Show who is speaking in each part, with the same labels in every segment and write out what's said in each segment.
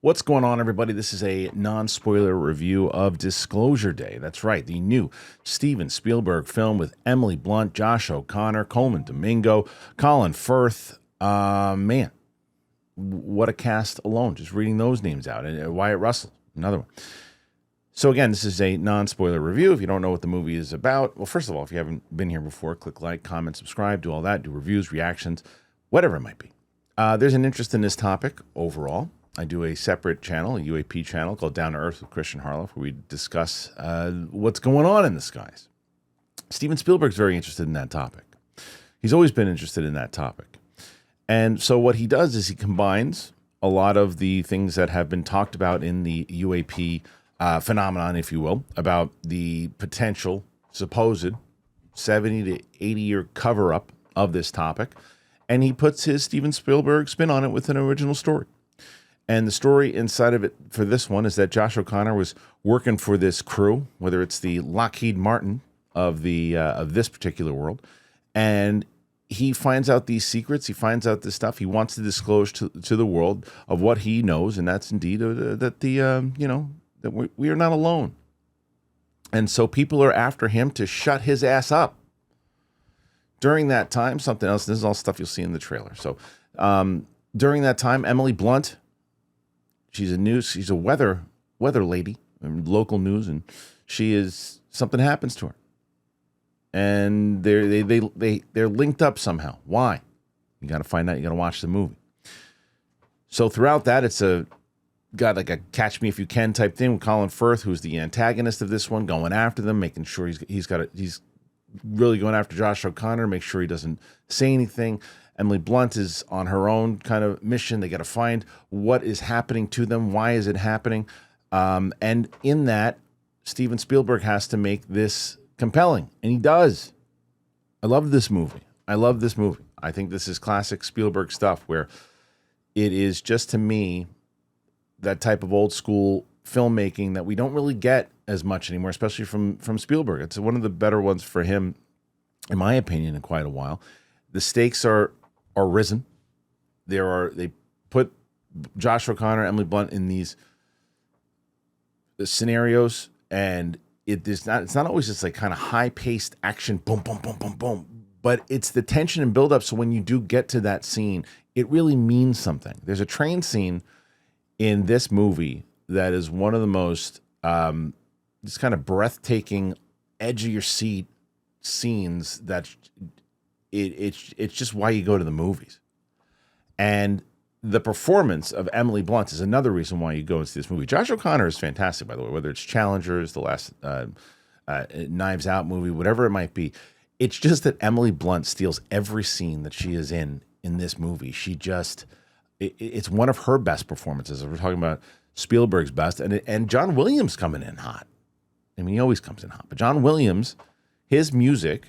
Speaker 1: What's going on, everybody? This is a non-spoiler review of Disclosure Day. That's right, the new Steven Spielberg film with Emily Blunt, Josh O'Connor, Coleman Domingo, Colin Firth. Man, what a cast alone, just reading those names out. And Wyatt Russell, another one. So again, this is a non-spoiler review. If you don't know what the movie is about, well, first of all, if you haven't been here before, click like, comment, subscribe, do all that, do reviews, reactions, whatever it might be. There's an interest in this topic overall. I do a separate channel, a UAP channel called Down to Earth with Kristian Harloff, where we discuss what's going on in the skies. Steven Spielberg's very interested in that topic. He's always been interested in that topic. And so what he does is he combines a lot of the things that have been talked about in the UAP phenomenon, if you will, about the potential, supposed 70 to 80-year cover-up of this topic. And he puts his Steven Spielberg spin on it with an original story. And the story inside of it for this one is that Josh O'Connor was working for this crew, whether it's the Lockheed Martin of this particular world, and he finds out these secrets. He finds out this stuff. He wants to disclose to the world of what he knows, and that's indeed that we are not alone. And so people are after him to shut his ass up. During that time, something else. This is all stuff you'll see in the trailer. So during that time, Emily Blunt. She's a weather lady, local news, and something happens to her, and they're linked up somehow. Why? You got to find out. You got to watch the movie. So throughout that, it's got like a Catch Me If You Can type thing with Colin Firth, who's the antagonist of this one, going after them, making sure he's really going after Josh O'Connor, make sure he doesn't say anything. Emily Blunt is on her own kind of mission. They got to find what is happening to them. Why is it happening? And in that, Steven Spielberg has to make this compelling, and he does. I love this movie. I think this is classic Spielberg stuff, where it is just, to me, that type of old school filmmaking that we don't really get as much anymore, especially from Spielberg. It's one of the better ones for him, in my opinion, in quite a while. The stakes are risen. They put Josh O'Connor, Emily Blunt in these scenarios, and it's not always just like kind of high-paced action, boom, boom, boom, boom, boom, but it's the tension and build-up, so when you do get to that scene, it really means something. There's a train scene in this movie that is one of the most just kind of breathtaking, edge-of-your-seat scenes that it's just why you go to the movies. And the performance of Emily Blunt is another reason why you go and see this movie. Josh O'Connor is fantastic, by the way, whether it's Challengers, the last Knives Out movie, whatever it might be. It's just that Emily Blunt steals every scene that she is in this movie. She just, it's one of her best performances. We're talking about Spielberg's best, and John Williams coming in hot. I mean, he always comes in hot, but John Williams, his music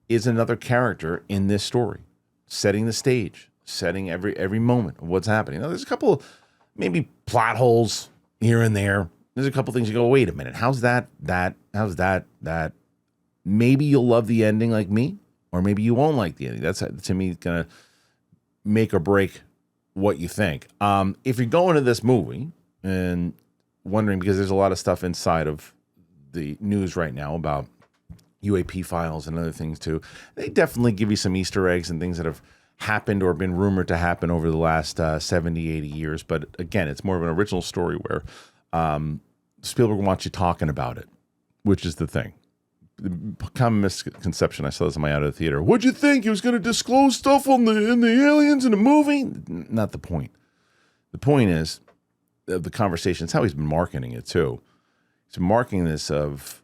Speaker 1: is another character in this story, setting the stage, setting every moment of what's happening. Now, there's a couple of maybe plot holes here and there. There's a couple things you go, wait a minute, how's that? How's that? Maybe you'll love the ending like me, or maybe you won't like the ending. That's, to me, gonna make or break what you think. If you're going to this movie and wondering, because there's a lot of stuff inside of the news right now about UAP files and other things too. They definitely give you some Easter eggs and things that have happened or been rumored to happen over the last 70, 80 years. But again, it's more of an original story where Spielberg wants you talking about it, which is the thing. The common misconception, I saw this on my out of the theater. What'd you think? He was going to disclose stuff in the aliens in the movie? Not the point. The point is the conversation. It's how he's been marketing it too. He's marketing this of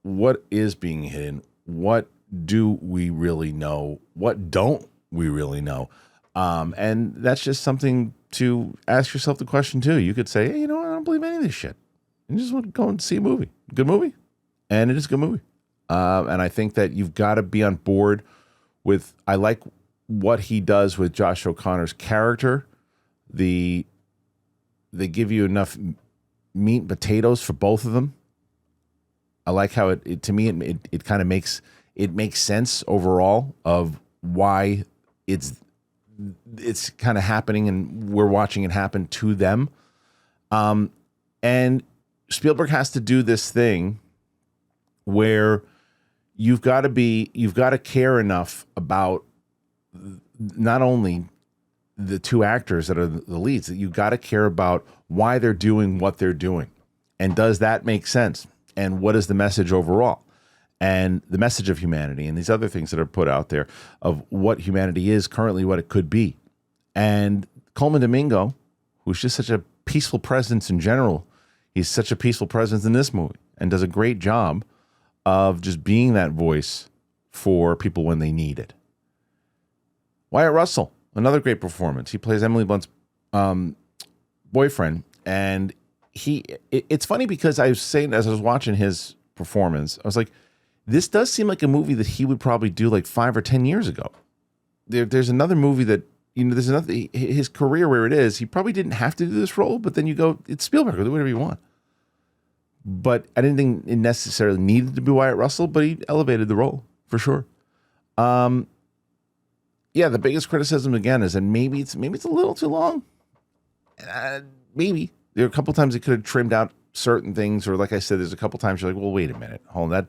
Speaker 1: what is being hidden, what do we really know, what don't we really know, and that's just something to ask yourself the question too. You could say, hey, I don't believe any of this shit, and you just want to go and see a movie, good movie, and it is a good movie, and I think that you've got to be on board with. I like what he does with Josh O'Connor's character. They give you enough meat and potatoes for both of them. I like how it to me it kind of makes sense overall of why it's kind of happening, and we're watching it happen to them. And Spielberg has to do this thing where you've got to care enough about not only the two actors that are the leads, that you've got to care about why they're doing what they're doing. And does that make sense? And what is the message overall? And the message of humanity and these other things that are put out there of what humanity is currently, what it could be. And Coleman Domingo, who's just such a peaceful presence in general, he's such a peaceful presence in this movie and does a great job of just being that voice for people when they need it. Wyatt Russell, another great performance. He plays Emily Blunt's boyfriend. And it's funny because I was saying, as I was watching his performance, I was like, this does seem like a movie that he would probably do like 5 or 10 years ago. There's another movie that, there's another, his career where it is, he probably didn't have to do this role, but then you go, it's Spielberg, do whatever you want. But I didn't think it necessarily needed to be Wyatt Russell, but he elevated the role for sure. The biggest criticism again is that maybe it's a little too long. Maybe there are a couple times it could have trimmed out certain things, or like I said, there's a couple times you're like, well, wait a minute, hold on,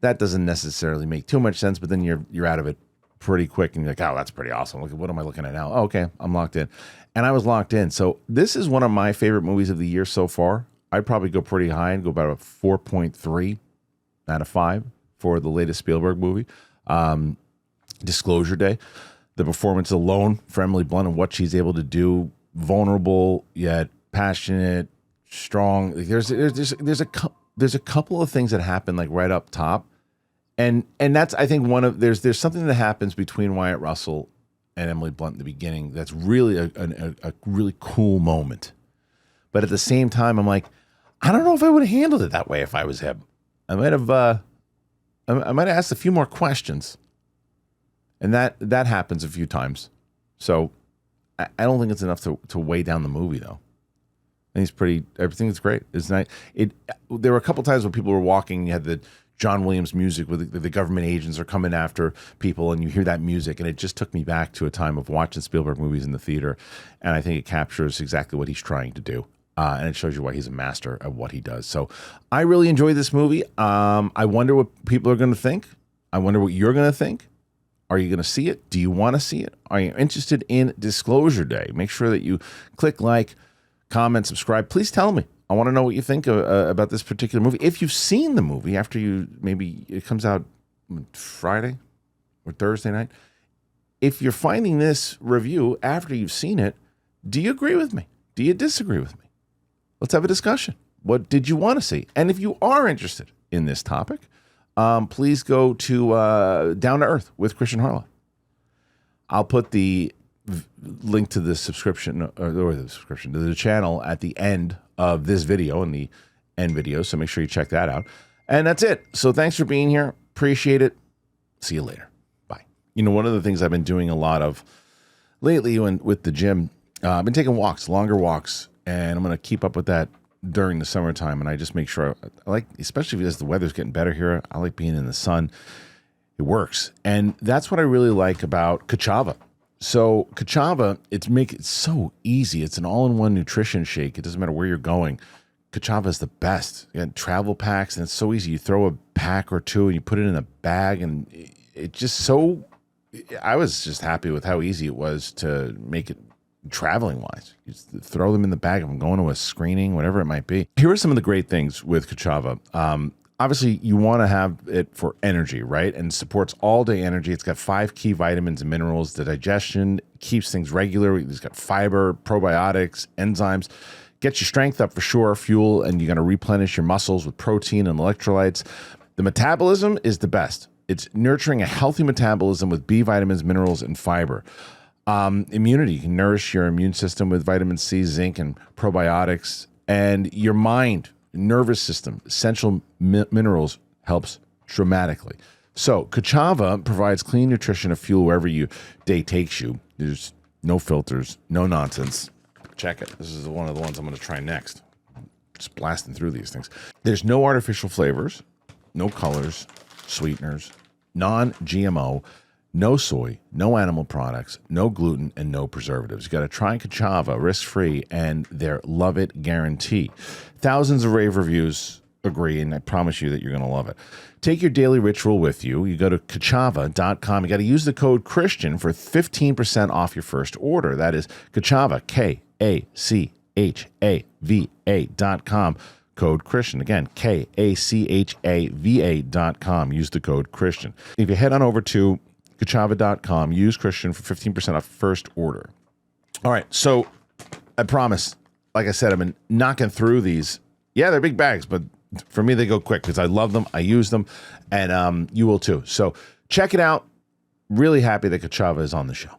Speaker 1: that doesn't necessarily make too much sense, but then you're out of it pretty quick and you're like, oh, that's pretty awesome. Look, what am I looking at now? Oh, okay, I'm locked in. And I was locked in. So this is one of my favorite movies of the year so far. I'd probably go pretty high and go about a 4.3 out of 5 for the latest Spielberg movie. Disclosure Day. The performance alone for Emily Blunt and what she's able to do, vulnerable yet passionate, strong. There's a couple of things that happen like right up top. And that's, I think, there's something that happens between Wyatt Russell and Emily Blunt in the beginning that's really a really cool moment. But at the same time, I'm like, I don't know if I would have handled it that way if I was him. I might have asked a few more questions. And that happens a few times. So I don't think it's enough to weigh down the movie, though. And everything is great. It's nice. There were a couple times when people were walking, you had the John Williams music with the government agents are coming after people, and you hear that music, and it just took me back to a time of watching Spielberg movies in the theater, and I think it captures exactly what he's trying to do, and it shows you why he's a master at what he does. So I really enjoyed this movie. I wonder what people are going to think. I wonder what you're going to think. Are you going to see it? Do you want to see it? Are you interested in Disclosure Day? Make sure that you click like, comment, subscribe. Please tell me. I want to know what you think about this particular movie. If you've seen the movie after maybe it comes out Friday or Thursday night. If you're finding this review after you've seen it, do you agree with me? Do you disagree with me? Let's have a discussion. What did you want to see? And if you are interested in this topic, please go to Down to Earth with Kristian Harloff. I'll put the link to the subscription or the subscription to the channel at the end of this video and the end video. So make sure you check that out. And that's it. So thanks for being here. Appreciate it. See you later. Bye. One of the things I've been doing a lot of lately with the gym, I've been taking walks, longer walks, and I'm going to keep up with that during the summertime. And I just make sure I like, especially as the weather's getting better here, I like being in the sun. It works. And that's what I really like about Kachava. So Kachava, it's so easy. It's an all-in-one nutrition shake. It doesn't matter where you're going. Kachava is the best. You got travel packs, and it's so easy. You throw a pack or two, and you put it in a bag, and it just so. I was just happy with how easy it was to make it traveling-wise. You just throw them in the bag. If I'm going to a screening, whatever it might be. Here are some of the great things with Kachava. Obviously, you want to have it for energy, right? And supports all-day energy. It's got 5 key vitamins and minerals. The digestion keeps things regular. It's got fiber, probiotics, enzymes. Gets your strength up for sure, fuel, and you're going to replenish your muscles with protein and electrolytes. The metabolism is the best. It's nurturing a healthy metabolism with B vitamins, minerals, and fiber. Immunity. You can nourish your immune system with vitamin C, zinc, and probiotics. And your mind, nervous system, essential minerals helps dramatically. So Kachava provides clean nutrition and fuel wherever your day takes you. There's no filters, no nonsense. Check it. This is one of the ones I'm going to try next. Just blasting through these things. There's no artificial flavors, no colors, sweeteners, non-GMO, No soy, no animal products, no gluten, and no preservatives. You got to try Kachava risk-free and their love it guarantee. Thousands of rave reviews agree, and I promise you that you're going to love it. Take your daily ritual with you. You go to kachava.com. You got to use the code Kristian for 15% off your first order. That is Kachava, KACHAVA.com. Code Kristian. Again, KACHAVA.com. Use the code Kristian. If you head on over to Kachava.com, use Kristian for 15% off first order. All right, so I promise, like I said, I've been knocking through these. Yeah, they're big bags, but for me, they go quick because I love them. I use them, and you will too. So check it out. Really happy that Kachava is on the show.